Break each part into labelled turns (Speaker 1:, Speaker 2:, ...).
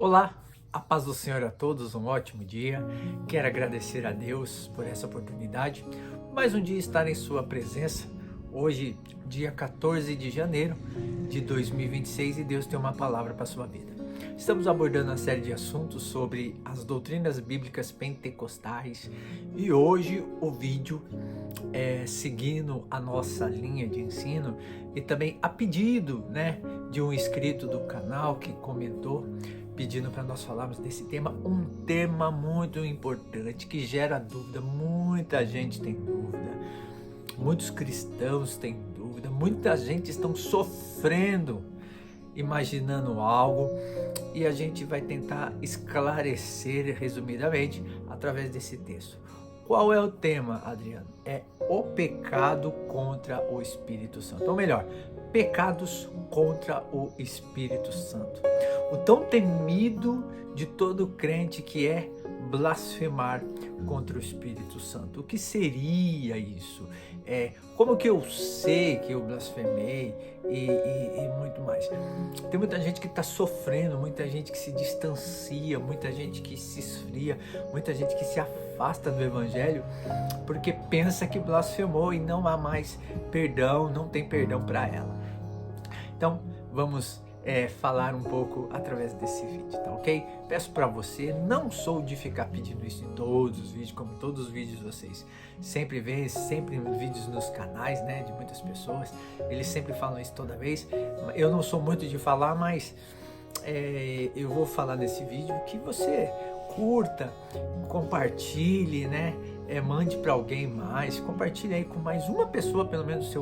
Speaker 1: Olá, a paz do Senhor a todos, um ótimo dia. Quero agradecer a Deus por essa oportunidade. Mais um dia estar em sua presença. Hoje, dia 14 de janeiro de 2026 e Deus tem uma palavra para a sua vida. Estamos abordando uma série de assuntos sobre as doutrinas bíblicas pentecostais e hoje o vídeo é seguindo a nossa linha de ensino e também a pedido, de um inscrito do canal que comentou pedindo para nós falarmos desse tema, um tema muito importante que gera dúvida. Muita gente tem dúvida, muitos cristãos têm dúvida, muita gente estão sofrendo, imaginando algo, e a gente vai tentar esclarecer resumidamente através desse texto. Qual é o tema, Adriano? É o pecado contra o Espírito Santo. Ou melhor, pecados contra o Espírito Santo. O tão temido de todo crente que é blasfemar contra o Espírito Santo. O que seria isso? Como que eu sei que eu blasfemei e muito mais? Tem muita gente que está sofrendo, muita gente que se distancia, muita gente que se esfria, muita gente que se afasta do Evangelho porque pensa que blasfemou e não há mais perdão, não tem perdão para ela. Então, vamos falar um pouco através desse vídeo, tá ok? Peço para você, não sou de ficar pedindo isso em todos os vídeos, como todos os vídeos vocês sempre veem, sempre vídeos nos canais, de muitas pessoas, eles sempre falam isso toda vez. Eu não sou muito de falar, mas eu vou falar nesse vídeo que você curta, compartilhe, mande para alguém mais, compartilhe aí com mais uma pessoa, pelo menos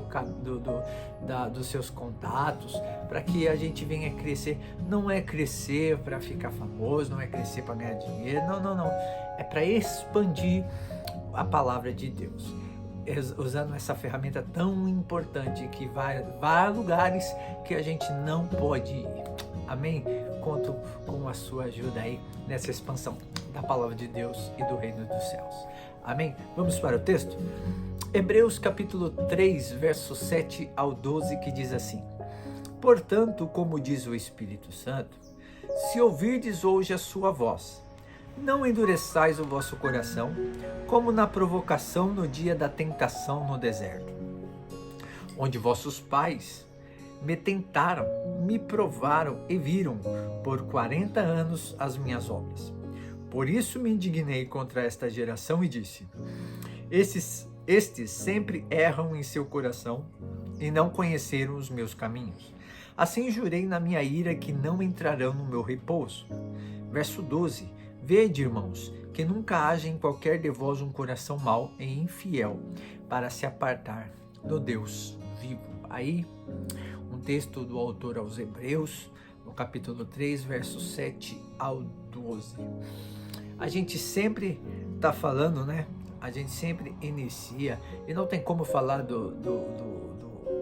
Speaker 1: dos seus contatos, para que a gente venha crescer. Não é crescer para ficar famoso, não é crescer para ganhar dinheiro, não. É para expandir a palavra de Deus, usando essa ferramenta tão importante que vai a lugares que a gente não pode ir. Amém? Conto com a sua ajuda aí nessa expansão da palavra de Deus e do reino dos céus. Amém? Vamos para o texto? Hebreus capítulo 3, verso 7 ao 12, que diz assim: Portanto, como diz o Espírito Santo, se ouvirdes hoje a sua voz, não endureçais o vosso coração, como na provocação no dia da tentação no deserto, onde vossos pais me tentaram, me provaram e viram por 40 anos as minhas obras. Por isso me indignei contra esta geração e disse: Estes sempre erram em seu coração e não conheceram os meus caminhos. Assim jurei na minha ira que não entrarão no meu repouso. Verso 12. Vede, irmãos, que nunca haja em qualquer de vós um coração mau e infiel para se apartar do Deus vivo. Aí, um texto do autor aos Hebreus, no capítulo 3, versos 7 ao 12. A gente sempre está falando, A gente sempre inicia, e não tem como falar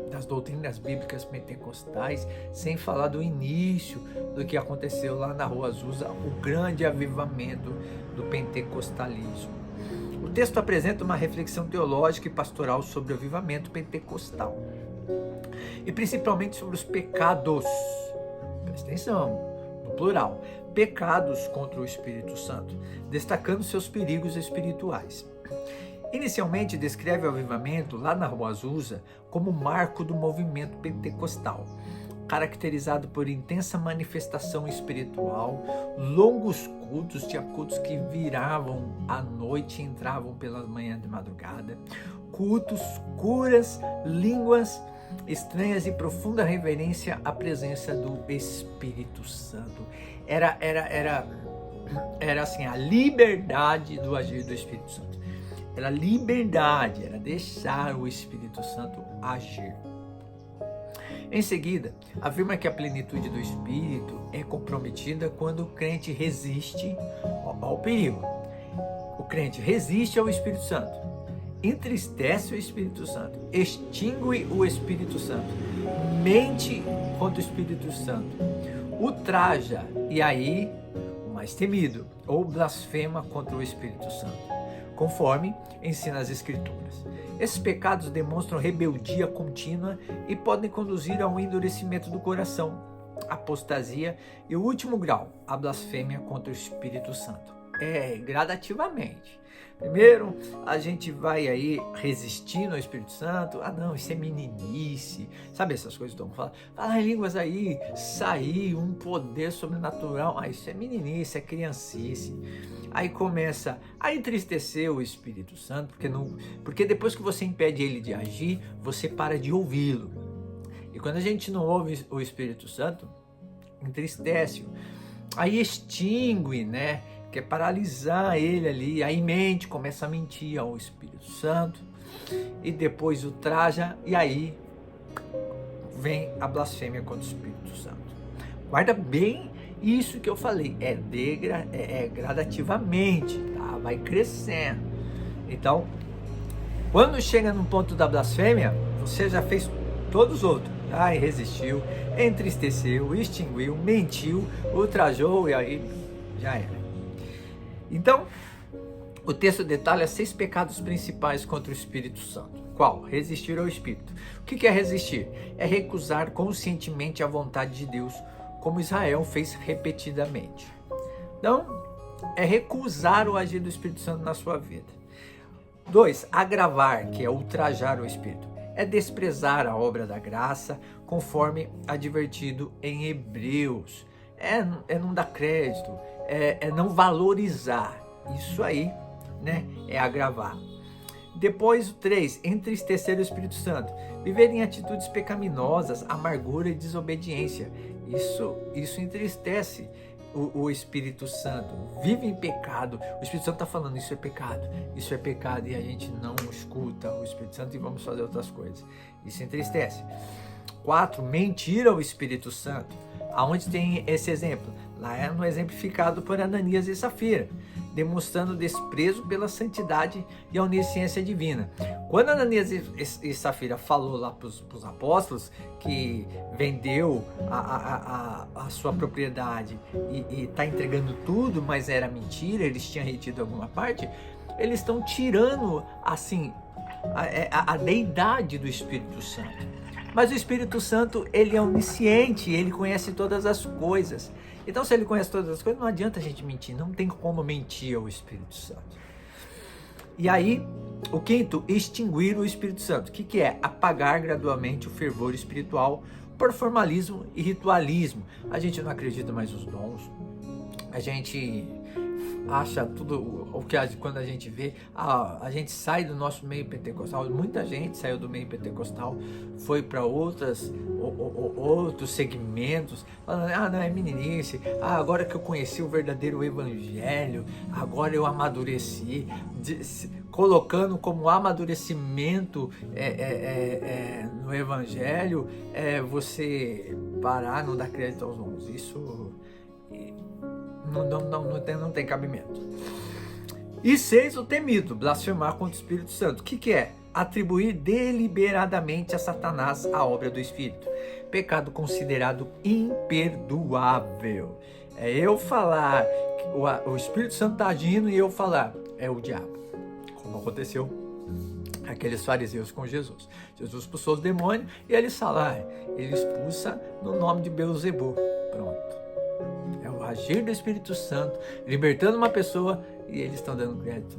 Speaker 1: das doutrinas bíblicas pentecostais sem falar do início do que aconteceu lá na Rua Azusa, o grande avivamento do pentecostalismo. O texto apresenta uma reflexão teológica e pastoral sobre o avivamento pentecostal, e principalmente sobre os pecados, presta atenção, no plural, pecados contra o Espírito Santo, destacando seus perigos espirituais. Inicialmente descreve o avivamento lá na Rua Azusa como marco do movimento pentecostal, caracterizado por intensa manifestação espiritual, longos cultos, tinha cultos que viravam à noite e entravam pela manhã de madrugada, cultos, curas, línguas estranhas e profunda reverência à presença do Espírito Santo. Era assim, a liberdade do agir do Espírito Santo. Era liberdade, era deixar o Espírito Santo agir. Em seguida, afirma que a plenitude do Espírito é comprometida quando o crente resiste ao perigo. O crente resiste ao Espírito Santo, entristece o Espírito Santo, extingue o Espírito Santo, mente contra o Espírito Santo, ultraja, e aí, o mais temido, ou blasfema contra o Espírito Santo, conforme ensina as Escrituras. Esses pecados demonstram rebeldia contínua e podem conduzir a um endurecimento do coração, apostasia. E o último grau, a blasfêmia contra o Espírito Santo. Gradativamente. Primeiro, a gente vai aí resistindo ao Espírito Santo. Ah, não, isso é meninice. Sabe essas coisas que estão falando? Falar em línguas aí, sair, um poder sobrenatural. Ah, isso é meninice, é criancice. Aí começa a entristecer o Espírito Santo, porque depois que você impede ele de agir, você para de ouvi-lo. E quando a gente não ouve o Espírito Santo, entristece-o. Aí extingue, né? Quer paralisar ele ali, aí mente, começa a mentir ao Espírito Santo, e depois ultraja, e aí vem a blasfêmia contra o Espírito Santo. Guarda bem isso que eu falei, gradativamente, tá? Vai crescendo. Então, quando chega no ponto da blasfêmia, você já fez todos os outros. Aí resistiu, entristeceu, extinguiu, mentiu, ultrajou, e aí já era. Então, o texto detalha 6 pecados principais contra o Espírito Santo. Qual? Resistir ao Espírito. O que é resistir? É recusar conscientemente a vontade de Deus, como Israel fez repetidamente. Então, é recusar o agir do Espírito Santo na sua vida. 2. Agravar, que é ultrajar o Espírito. É desprezar a obra da graça, conforme advertido em Hebreus. É não dar crédito, é não valorizar. Isso aí, né, é agravar. Depois, o 3, entristecer o Espírito Santo. Viver em atitudes pecaminosas, amargura e desobediência. Isso entristece o Espírito Santo. Vive em pecado. O Espírito Santo está falando, isso é pecado, e a gente não escuta o Espírito Santo e vamos fazer outras coisas. Isso entristece. 4, mentir ao Espírito Santo. Aonde tem esse exemplo? Lá é no exemplificado por Ananias e Safira, demonstrando desprezo pela santidade e a onisciência divina. Quando Ananias e Safira falou lá para os apóstolos que vendeu a sua propriedade e está entregando tudo, mas era mentira, eles tinham retido alguma parte, eles estão tirando assim a deidade do Espírito Santo. Mas o Espírito Santo, ele é onisciente, ele conhece todas as coisas. Então, se ele conhece todas as coisas, não adianta a gente mentir, não tem como mentir ao Espírito Santo. E aí, o 5º, extinguir o Espírito Santo. O que é? Apagar gradualmente o fervor espiritual por formalismo e ritualismo. A gente não acredita mais nos dons, a gente acha tudo o que quando a gente vê, a gente sai do nosso meio pentecostal, muita gente saiu do meio pentecostal, foi para outros segmentos, falando, não, é meninice, agora que eu conheci o verdadeiro evangelho, agora eu amadureci, colocando como amadurecimento no evangelho, você parar, não dar crédito aos dons. Isso não tem cabimento. E 6, o temido, blasfemar contra o Espírito Santo. O que é? Atribuir deliberadamente a Satanás a obra do Espírito. Pecado considerado imperdoável. É eu falar que o Espírito Santo está agindo e eu falar, é o diabo. Como aconteceu aqueles fariseus com Jesus. Jesus expulsou os demônios e eles falaram, ele expulsa no nome de Beelzebub. Pronto. É o agir do Espírito Santo, libertando uma pessoa, e eles estão dando crédito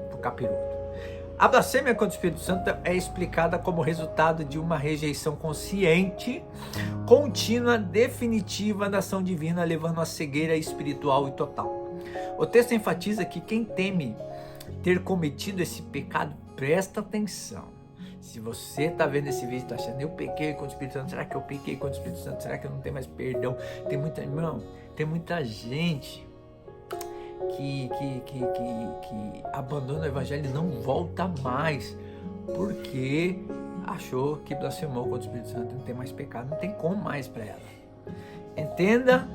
Speaker 1: pro capiroto. A blasfêmia contra o Espírito Santo é explicada como resultado de uma rejeição consciente, contínua, definitiva da ação divina, levando à cegueira espiritual e total. O texto enfatiza que quem teme ter cometido esse pecado, presta atenção. Se você está vendo esse vídeo e está achando, eu pequei contra o Espírito Santo, será que eu pequei contra o Espírito Santo? Será que eu não tenho mais perdão? Tem muita gente que abandona o evangelho e não volta mais, porque achou que blasfemou contra o Espírito Santo, não tem mais pecado, não tem como mais para ela. Entenda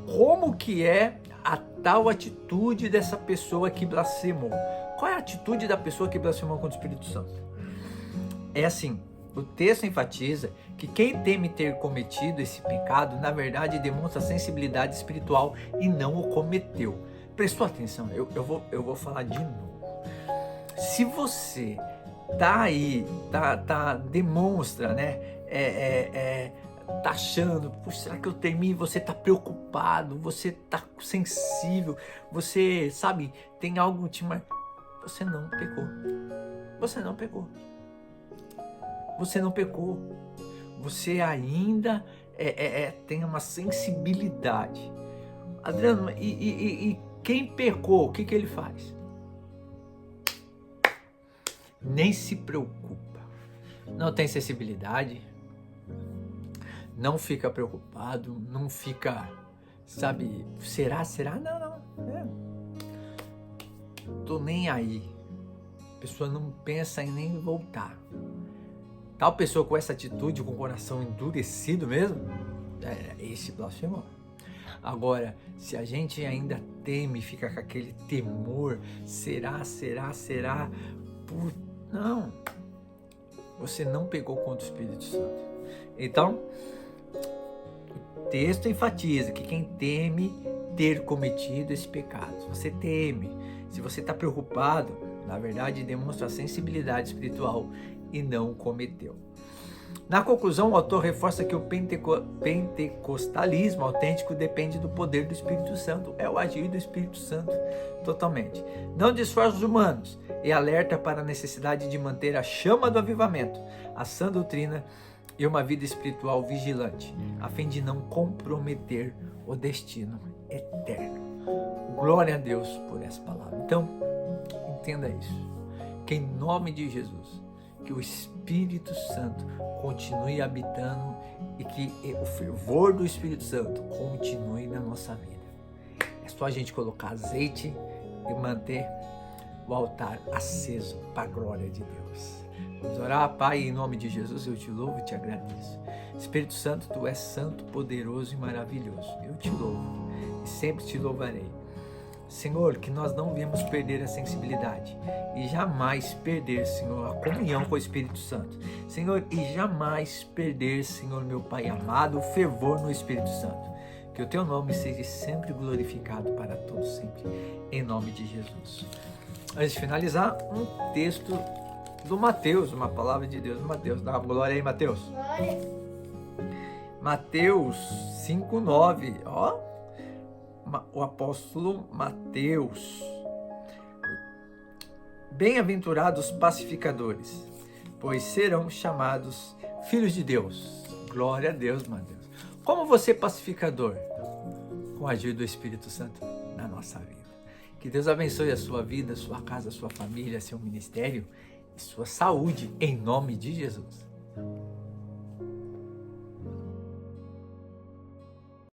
Speaker 1: como que é a tal atitude dessa pessoa que blasfemou. Qual é a atitude da pessoa que blasfemou contra o Espírito Santo? É assim, o texto enfatiza que quem teme ter cometido esse pecado, na verdade, demonstra sensibilidade espiritual e não o cometeu. Prestou atenção? Eu vou falar de novo. Se você tá aí, demonstra, né, tá achando, puxa, será que eu termino? Você tá preocupado, você tá sensível, você, sabe, tem algo te mar... Você não pecou. Você não pecou. Você não pecou. Você ainda tem uma sensibilidade. Adriano, e quem pecou, o que ele faz? Nem se preocupa. Não tem sensibilidade. Não fica preocupado. Não fica, sabe, será? Não. Tô nem aí. A pessoa não pensa em nem voltar. Tal pessoa com essa atitude, com o coração endurecido mesmo, esse blasfemou. Agora, se a gente ainda teme, fica com aquele temor, será? Não, você não pegou contra o Espírito Santo. Então, o texto enfatiza que quem teme ter cometido esse pecado, se você teme, se você está preocupado, na verdade demonstra sensibilidade espiritual e não cometeu. Na conclusão, o autor reforça que o pentecostalismo autêntico depende do poder do Espírito Santo, é o agir do Espírito Santo totalmente, não de esforços humanos, e alerta para a necessidade de manter a chama do avivamento, a sã doutrina e uma vida espiritual vigilante, a fim de não comprometer o destino eterno. Glória a Deus por essa palavra. Então, entenda isso, que em nome de Jesus, que o Espírito Santo continue habitando e que o fervor do Espírito Santo continue na nossa vida. É só a gente colocar azeite e manter o altar aceso para a glória de Deus. Vamos orar. Pai, em nome de Jesus, eu te louvo e te agradeço. Espírito Santo, tu és santo, poderoso e maravilhoso. Eu te louvo e sempre te louvarei. Senhor, que nós não venhamos perder a sensibilidade e jamais perder, Senhor, a comunhão com o Espírito Santo. Senhor, e jamais perder, Senhor, meu Pai amado, o fervor no Espírito Santo. Que o teu nome seja sempre glorificado para todos sempre, em nome de Jesus. Antes de finalizar, um texto do Mateus, uma palavra de Deus do Mateus. Dá uma glória aí, Mateus. Glória. Mateus 5:9, ó. O apóstolo Mateus: bem-aventurados pacificadores, pois serão chamados filhos de Deus. Glória a Deus, Mateus. Como você é pacificador? Com a ajuda do Espírito Santo na nossa vida. Que Deus abençoe a sua vida, a sua casa, a sua família, seu ministério e sua saúde, em nome de Jesus.